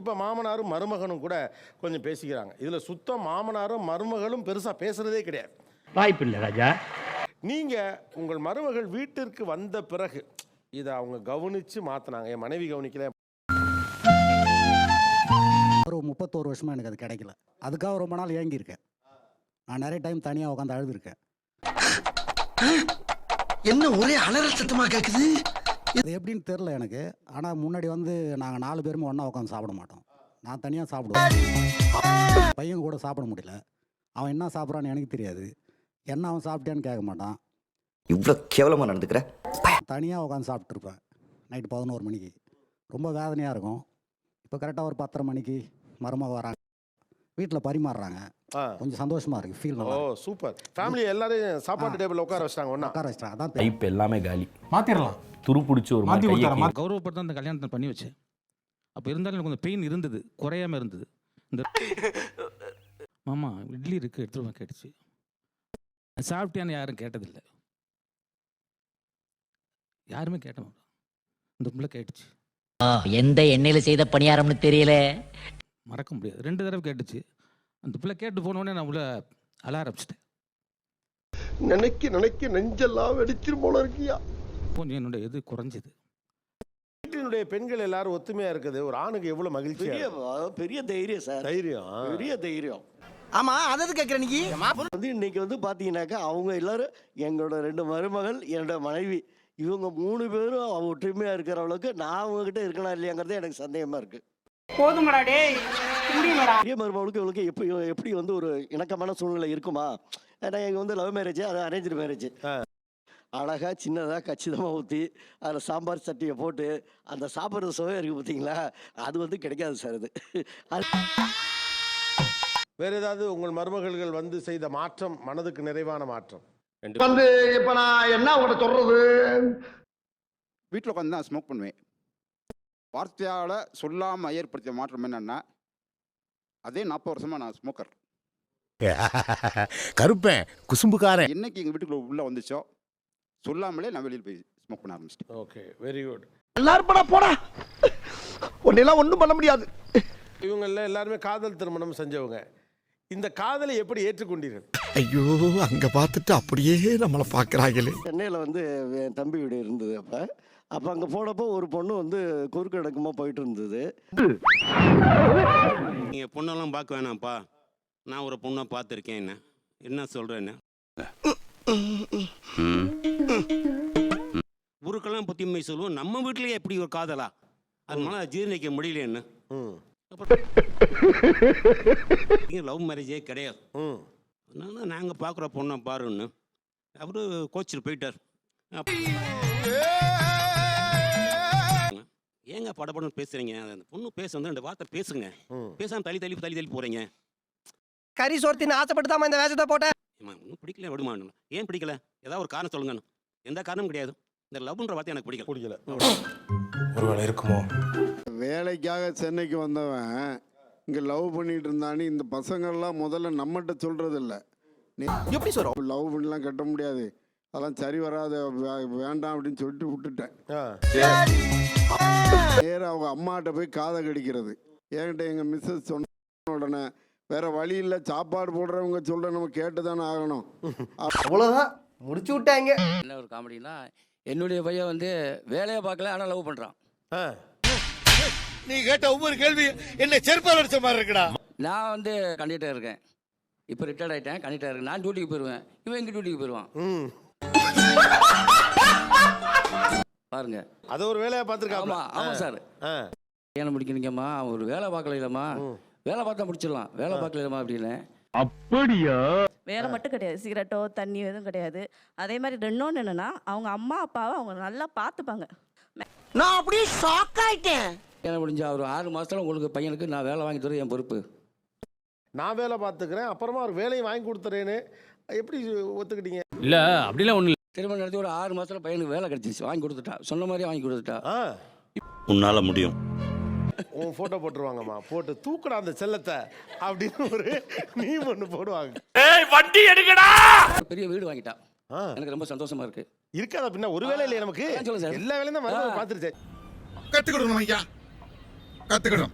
இப்போ மாமனாரும் மருமகனும் கூட கொஞ்சம் பேசிக்கிறாங்க. இதில் சுத்தம் மாமனாரும் மருமகளும் பெருசாக பேசுகிறதே கிடையாது. வாய்ப்பு இல்லை ராஜா. நீங்கள் உங்கள் மருமகள் வீட்டிற்கு வந்த பிறகு இதை அவங்க கவனித்து மாற்றினாங்க, என் மனைவி கவனிக்கல. ஒரு 31 வருஷமாக எனக்கு அது கிடைக்கல. அதுக்காக ரொம்ப நாள் ஏங்கியிருக்கேன். நான் நிறைய டைம் தனியாக உட்காந்து அழுதுருக்கேன். என்ன ஒரே அலறல் சத்தமாக கேட்குது? அது எப்படின்னு தெரில எனக்கு. ஆனால் முன்னாடி வந்து நாங்கள் 4 பேருமே ஒன்றா உட்காந்து சாப்பிட மாட்டோம். நான் தனியாக சாப்பிடுவேன். பையன் கூட சாப்பிட முடியல. அவன் என்ன சாப்பிட்றான்னு எனக்கு தெரியாது. என்ன அவன் சாப்பிட்டேன்னு கேட்க மாட்டான். இவ்வளோ கேவலமாக நடந்துக்கிற? தனியாக உட்காந்து சாப்பிட்ருப்பேன் நைட்டு 11 மணிக்கு. ரொம்ப வேதனையாக இருக்கும். இப்போ கரெக்டாக ஒரு 10:30 மணிக்கு மருமக வராங்க, வீட்டில் பரிமாறுறாங்க. கொஞ்சம் சந்தோஷமா இருக்கு, ஃபீல் நல்லா. ஓ சூப்பர். ஃபேமிலி எல்லாரும் சாப்பாட்டு டேபிள் உட்கார வச்சிட்டாங்க, ஒண்ணா உட்கார வச்சிட்டாங்க. அதான் டைப் எல்லாமே காலி, மாத்திரலாம். துரு பிடிச்சி ஒரு மாதிரி கௌரவப்பட்டு அந்த கல்யாணத்தை பண்ணி வச்சேன். அப்போ இருந்தாலும் எனக்கு கொஞ்சம் பெயின் இருந்தது, குறையாம இருந்தது. இந்த மாமா இட்லி இருக்கு எடுத்துருவா கேட்டுச்சு. சாப்பிட்டியான்னு யாரும் கேட்டதில்லை, யாருமே கேட்ட மாட்டோம். இந்த பிள்ளை கேட்டுச்சு. எந்த எண்ணெயில செய்த பணியாரம்னு தெரியல, மறக்க முடியாது. 2 தடவை கேட்டுச்சு. அந்த பிள்ளை கேட்டு போனோடனே நான் உள்ள அழ ஆரம்பிச்சிட்டேன். நினைக்க நெஞ்செல்லாம் வெடிச்சிரும் போல இருக்கியா. கொஞ்சம் என்னுடைய இது குறைஞ்சது. வீட்டினுடைய பெண்கள் எல்லாரும் ஒத்துமையா இருக்குது, ஒரு ஆணுக்கு எவ்வளவு மகிழ்ச்சி. பெரிய தைரியம் சார், தைரியம், பெரிய தைரியம். ஆமா, அதாவது கேட்குறேன். நீ வந்து இன்னைக்கு வந்து பார்த்தீங்கன்னாக்கா அவங்க எல்லாரும் எங்களோட 2 மருமகள், என்னோட மனைவி, இவங்க 3 பேரும் ஒற்றுமையாக இருக்கிற அளவுக்கு நான் அவங்ககிட்ட இருக்கலாம் இல்லையாங்கிறது எனக்கு சந்தேகமாக இருக்குது. பெரிய மருமகளுக்கு இவளுக்கு எப்படி வந்து ஒரு இணக்கமான சூழ்நிலை இருக்குமா? ஏன்னா எங்கள் வந்து லவ் மேரேஜ், அது அரேஞ்சு மேரேஜ். அழகாக சின்னதாக கச்சிதமாக ஊற்றி அதில் சாம்பார் சட்டியை போட்டு அந்த சாப்பிட்றது சுவை இருக்குது பார்த்தீங்களா, அது வந்து கிடைக்காது சார். அது வேற ஏதாவது உங்கள் மருமகள்கள் வந்து செய்த மாற்றம், மனதுக்கு நிறைவான மாற்றம்? வந்து இப்போ நான் என்ன உங்கள்கிட்ட சொல்றது? வீட்டில் உட்காந்து தான் ஸ்மோக் பண்ணுவேன். வார்த்தையால் சொல்லாமல் ஏற்படுத்திய மாற்றம் என்னன்னா, அதே 40 வருஷமா நான் ஸ்மோக்கர். கருப்பேன் குசும்புக்காரன். என்னைக்கு எங்கள் வீட்டுக்குள்ள உள்ள வந்துச்சோ சொல்லாமலே நான் வெளியில் போய் ஸ்மோக் பண்ண ஆரம்பிச்சிட்டேன். Okay, very good. எல்லாரும் போடா, ஒன்னெல்லாம் ஒன்றும் பண்ண முடியாது. இவங்கள எல்லாருமே காதல் திருமணம் செஞ்சவங்க. இந்த காதலை எப்படி ஏற்றுக்கொண்டீர்கள்? ஐயோ, அங்க பார்த்துட்டு அப்படியே நம்மளை பார்க்குறாங்களே. சென்னையில் வந்து என் தம்பி வீடு இருந்தது. அப்போ அங்கே போனப்போ ஒரு பொண்ணு வந்து குறுக்கு இடக்கமாக போயிட்டு இருந்தது. நீங்கள் பொண்ணெல்லாம் பார்க்க வேணாம்ப்பா, நான் ஒரு பொண்ணை பார்த்துருக்கேன். என்ன சொல்கிறேன்னு ஊருக்கெல்லாம் புத்திமை சொல்லுவோம். நம்ம வீட்டிலேயே எப்படி ஒரு காதலா, அதனால ஜீர்ணிக்க முடியல. என்ன லவ் மேரேஜே கிடையாது. அதனால நாங்கள் பார்க்குற பொண்ணை பாருன்னு அவரு கோச்சிட்டு போயிட்டார். ஏங்க படப்படன்னு பேசுறீங்க? அந்த பொண்ணு பேச வந்து 2 வார்த்தை பேசுங்க, பேசாம தள்ளி போறீங்க. கறி சோர்த்தின்னு ஆசைப்பட்டு தான் இந்த வேஷத்தை போட்டேன். ஒன்றும் பிடிக்கல, விடுமா? ஏன் பிடிக்கல? ஏதாவது ஒரு காரணம் சொல்லுங்க. எந்த காரணமும் கிடையாது. இந்த லவ்ன்ற வார்த்தை எனக்கு பிடிக்கல. ஒருவேளை இருக்குமோ? வேலைக்காக சென்னைக்கு வந்தவன் இங்கே லவ் பண்ணிட்டு இருந்தானே. இந்த பசங்கள்லாம் முதல்ல நம்மகிட்ட சொல்றது இல்லை. எப்படி சொல்றோம்? லவ் பண்ணலாம் கட்ட முடியாது, அதெல்லாம் சரி வராது, வேண்டாம் அப்படின்னு சொல்லிட்டு விட்டுட்டேன். நேரம் அவங்க அம்மாட்ட போய் காதை கடிக்கிறது. என்கிட்ட எங்கள் மிஸ்ஸஸ் சொன்ன உடனே வேற வழி இல்லை, சாப்பாடு போடுறவங்க சொல்ற நம்ம கேட்டு தானே ஆகணும். அவ்வளோதான், முடிச்சு விட்டாங்க. என்ன ஒரு காமெடினா, என்னுடைய பையன் வந்து வேலையை பார்க்கல, ஆனால் லவ் பண்ணுறான். நீ கேட்ட ஒவ்வொரு கேள்வி என்ன செருப்பால் அடிச்ச மாதிரி இருக்குடா. நான் வந்து கண்டிப்பாக இருக்கேன், இப்போ ரிட்டையர்ட் ஆகிட்டேன், கண்டிப்பாக இருக்கேன். நான் டியூட்டிக்கு போயிடுவேன், இவன் எங்கள் டியூட்டிக்கு போயிடுவான். பாருங்க, அது ஒரு வேலையை பார்த்துருக்காங்க. ஆமாம் சார், கல்யாணம் முடிக்கணுங்கம்மா, ஒரு வேலை பார்க்கல இல்லைம்மா, வேலை பார்த்தா முடிச்சிடலாம், வேலை பார்க்கல இல்லைம்மா அப்படின்னு. அப்படியா? வேலை மட்டும் கிடையாது, சிகரெட்டோ தண்ணி எதுவும் கிடையாது. அதே மாதிரி இன்னொன்று என்னன்னா, அவங்க அம்மா அப்பாவை அவங்க நல்லா பார்த்துப்பாங்க. நான் அப்படியே ஷாக் ஆயிட்டேன். கல்யாணம் முடிஞ்சா ஒரு 6 மாதத்துல உங்களுக்கு பையனுக்கு நான் வேலை வாங்கி தரேன், என் பொறுப்பு. நான் வேலை பார்த்துக்கிறேன், அப்புறமா ஒரு வேலையை வாங்கி கொடுத்துறேன்னு எப்படி ஒத்துக்கிட்டீங்க? இல்லை, அப்படிலாம் ஒன்றும் இல்லை. திருமணம் நடத்தி ஒரு 6 மாதத்துல பையனுக்கு வேலை கிடைச்சிச்சு, வாங்கி கொடுத்துட்டா, சொன்ன மாதிரியே வாங்கி கொடுத்துட்டா. உன்னால முடியும். உன் போட்டோ போட்டுருவாங்கம்மா, போட்டு தூக்கடா அந்த செல்லத்தை அப்படின்னு ஒரு மீம் ஒன்று போடுவாங்க. வண்டி எடுக்கடா. பெரிய வீடு வாங்கிட்டா, எனக்கு ரொம்ப சந்தோஷமா இருக்கு. இருக்காதா பின்ன? ஒரு வேலை இல்லையா நமக்கு? சொல்லுங்க சார். எல்லா வேலையும் தான் பார்த்துருச்சேன். கற்றுக் கொடுக்கணும் ஐயா. கத்துக்கணும்.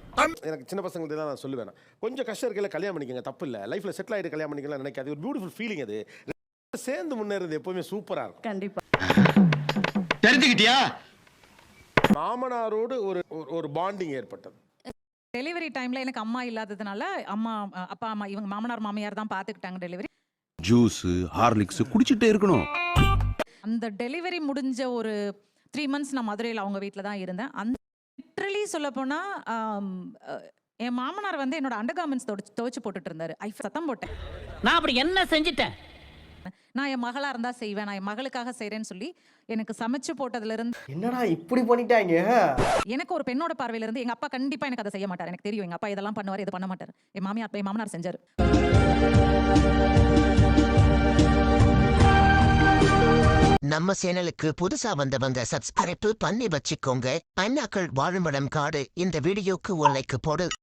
எனக்கு சின்ன பசங்கள்ட்ட தான் நான் சொல்லுவேன், கொஞ்சம் கஷ்டம் இருக்கையில கல்யாணம் பண்ணிக்கங்க, தப்பு இல்லை. லைஃப்ல செட்டில் ஆகிட்டு கல்யாணம் பண்ணிக்கலாம் நினைக்காது. ஒரு பியூட்டிஃபுல் ஃபீலிங் அது. சேர்ந்து முன்னேறது எப்பவுமே சூப்பரா இருக்கும். கண்டிப்பா. தெரிஞ்சுக்கிட்டியா? மாமனாரோடு ஒரு பாண்டிங் ஏற்பட்டது. டெலிவரி டைம்ல எனக்கு அம்மா இல்லாததுனால அம்மா அப்பா அம்மா இவங்க மாமனார் மாமியார் தான் பார்த்துக்கிட்டாங்க டெலிவரி. ஜூஸ் ஹார்லிக்ஸ் குடிச்சிட்டே இருக்கணும். அந்த டெலிவரி முடிஞ்ச ஒரு 3 months நான் மதுரையில் அவங்க வீட்டில் தான் இருந்தேன். அந்த லிட்ரலி சொல்லப்போனால் என் மாமனார் வந்து என்னோட அண்டர்கார்மெண்ட்ஸ் துவைச்சு போட்டுட்டு இருந்தாரு. சத்தம் போட்டேன். நான் அப்படி என்ன செஞ்சிட்டேன்? நான் என் மகளாக இருந்தால் செய்வேன், நான் என் மகளுக்காக செய்கிறேன்னு சொல்லி எனக்கு சமைச்சு போட்டதுலேருந்து என்னடா இப்படி பண்ணிட்டாங்க? எனக்கு ஒரு பெண்ணோட பார்வையிலேருந்து எங்கள் அப்பா கண்டிப்பாக எனக்கு அதை செய்ய மாட்டார். எனக்கு தெரியும் எங்கள் அப்பா இதெல்லாம் பண்ணுவார், இது பண்ண மாட்டார். என் மாமனார் செஞ்சார். நம்ம சேனலுக்கு புதுசா வந்தவங்க சப்ஸ்கிரைப் பண்ணி வச்சுக்கோங்க. அண்ணாக்கள் வாழுமிடம் காடு இந்த வீடியோக்கு ஒரு லைக் போடு.